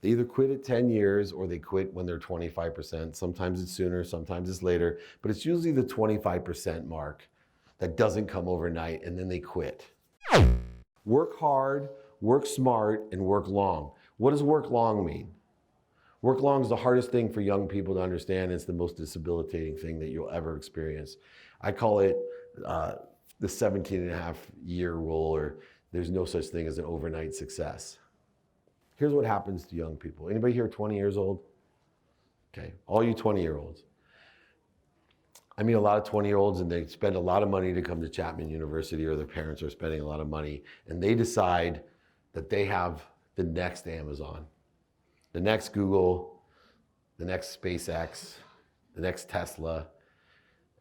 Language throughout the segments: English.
They either quit at 10 years or they quit when they're 25%. Sometimes it's sooner, sometimes it's later, but it's usually the 25% mark that doesn't come overnight and then they quit. Work hard, work smart, and work long. What does work long mean? Work long is the hardest thing for young people to understand. It's the most debilitating thing that you'll ever experience. I call it the 17 and a half year rule, or there's no such thing as an overnight success. Here's what happens to young people. Anybody here 20 years old? Okay, all you 20-year-olds. I meet a lot of 20-year-olds and they spend a lot of money to come to Chapman University, or their parents are spending a lot of money, and they decide that they have the next Amazon, the next Google, the next SpaceX, the next Tesla,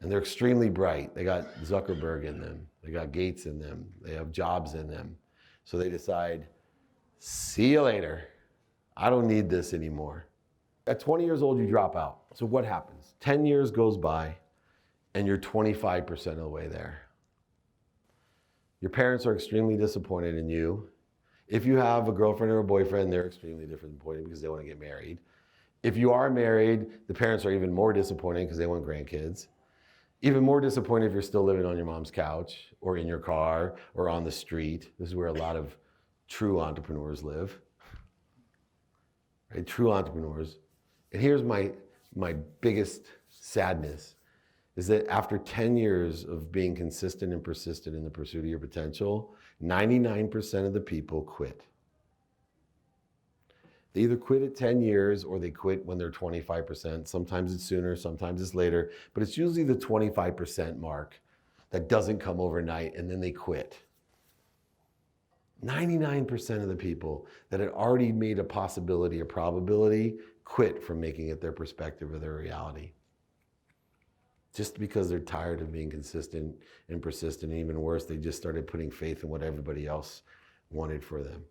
and they're extremely bright. They got Zuckerberg in them, they got Gates in them, they have Jobs in them. So they decide, see you later. I don't need this anymore. At 20 years old, you drop out. So what happens? 10 years goes by and you're 25% of the way there. Your parents are extremely disappointed in you. If you have a girlfriend or a boyfriend, they're extremely disappointed because they want to get married. If you are married, the parents are even more disappointed because they want grandkids. Even more disappointed if you're still living on your mom's couch or in your car or on the street. This is where a lot of true entrepreneurs live, right? True entrepreneurs. And here's my biggest sadness, is that after 10 years of being consistent and persistent in the pursuit of your potential, 99% of the people quit. They either quit at 10 years or they quit when they're 25%. Sometimes it's sooner, sometimes it's later, but it's usually the 25% mark that doesn't come overnight and then they quit. 99% of the people that had already made a possibility, a probability, quit from making it their perspective or their reality. Just because they're tired of being consistent and persistent, and even worse, they just started putting faith in what everybody else wanted for them.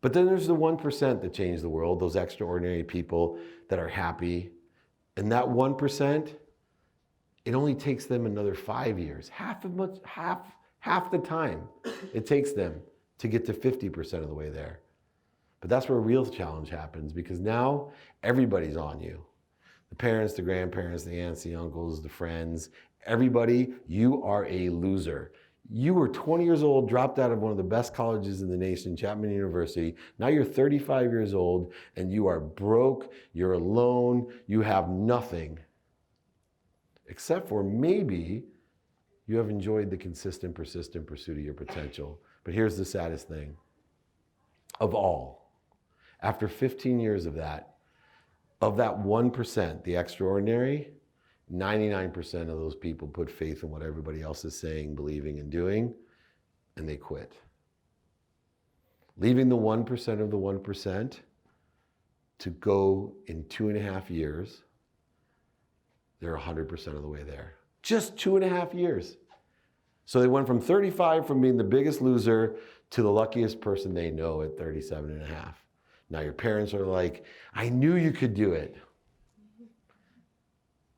But then there's the 1% that change the world, those extraordinary people that are happy. And that 1%, it only takes them another 5 years, half the time it takes them to get to 50% of the way there. But that's where a real challenge happens, because now everybody's on you. The parents, the grandparents, the aunts, the uncles, the friends, everybody, you are a loser. You were 20 years old, dropped out of one of the best colleges in the nation, Chapman University. Now you're 35 years old and you are broke, you're alone, you have nothing. Except for maybe you have enjoyed the consistent, persistent pursuit of your potential. But here's the saddest thing of all. After 15 years of that 1%, the extraordinary, 99% of those people put faith in what everybody else is saying, believing, and doing, and they quit. Leaving the 1% of the 1% to go in 2.5 years, they're 100% of the way there. Just 2.5 years. So they went from 35, from being the biggest loser, to the luckiest person they know at 37.5. Now your parents are like, I knew you could do it.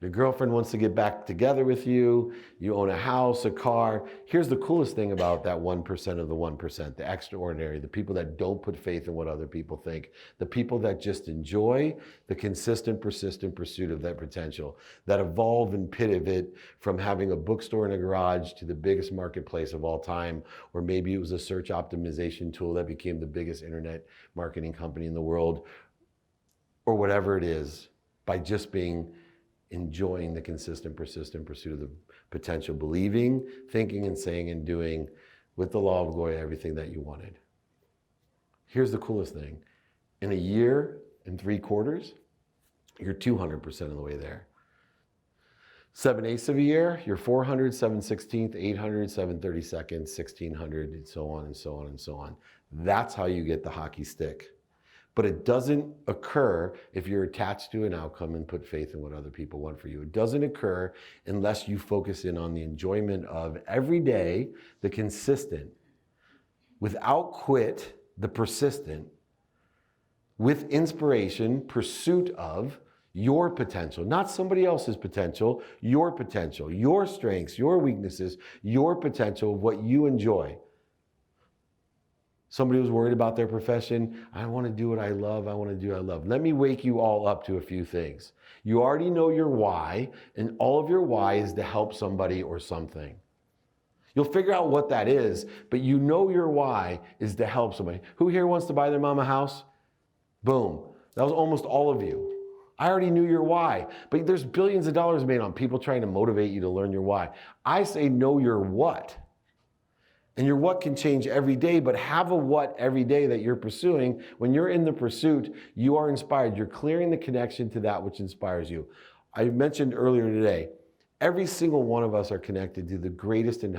Your girlfriend wants to get back together with you. You own a house, a car. Here's the coolest thing about that 1% of the 1%, the extraordinary, the people that don't put faith in what other people think, the people that just enjoy the consistent, persistent pursuit of that potential, that evolve and pivot from having a bookstore in a garage to the biggest marketplace of all time, or maybe it was a search optimization tool that became the biggest internet marketing company in the world, or whatever it is, by just enjoying the consistent, persistent pursuit of the potential, believing, thinking, and saying and doing with the law of glory everything that you wanted. Here's the coolest thing. In a year and 3 quarters, you're 200% of the way there. 7/8 of a year, you're 400, 7/16, 800, 7/32, 1600, and so on and so on and so on. That's how you get the hockey stick. But it doesn't occur if you're attached to an outcome and put faith in what other people want for you. It doesn't occur unless you focus in on the enjoyment of every day, the consistent, without quit, the persistent, with inspiration, pursuit of your potential, not somebody else's potential, your strengths, your weaknesses, your potential, what you enjoy. Somebody was worried about their profession. I want to do what I love. I want to do what I love. Let me wake you all up to a few things. You already know your why, and all of your why is to help somebody or something. You'll figure out what that is, but you know your why is to help somebody. Who here wants to buy their mom a house? Boom. That was almost all of you. I already knew your why, but there's billions of dollars made on people trying to motivate you to learn your why. I say know your what. And your what can change every day, but have a what every day that you're pursuing. When you're in the pursuit, you are inspired. You're clearing the connection to that which inspires you. I mentioned earlier today, every single one of us are connected to the greatest and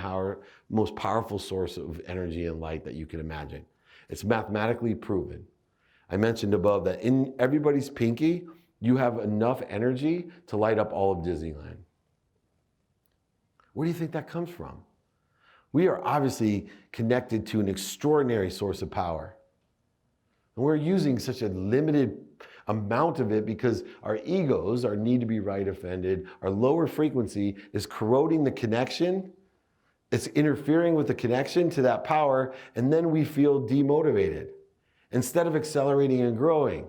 most powerful source of energy and light that you can imagine. It's mathematically proven. I mentioned above that in everybody's pinky, you have enough energy to light up all of Disneyland. Where do you think that comes from? We are obviously connected to an extraordinary source of power. And we're using such a limited amount of it because our egos, our need to be right offended, our lower frequency is corroding the connection. It's interfering with the connection to that power, and then we feel demotivated instead of accelerating and growing.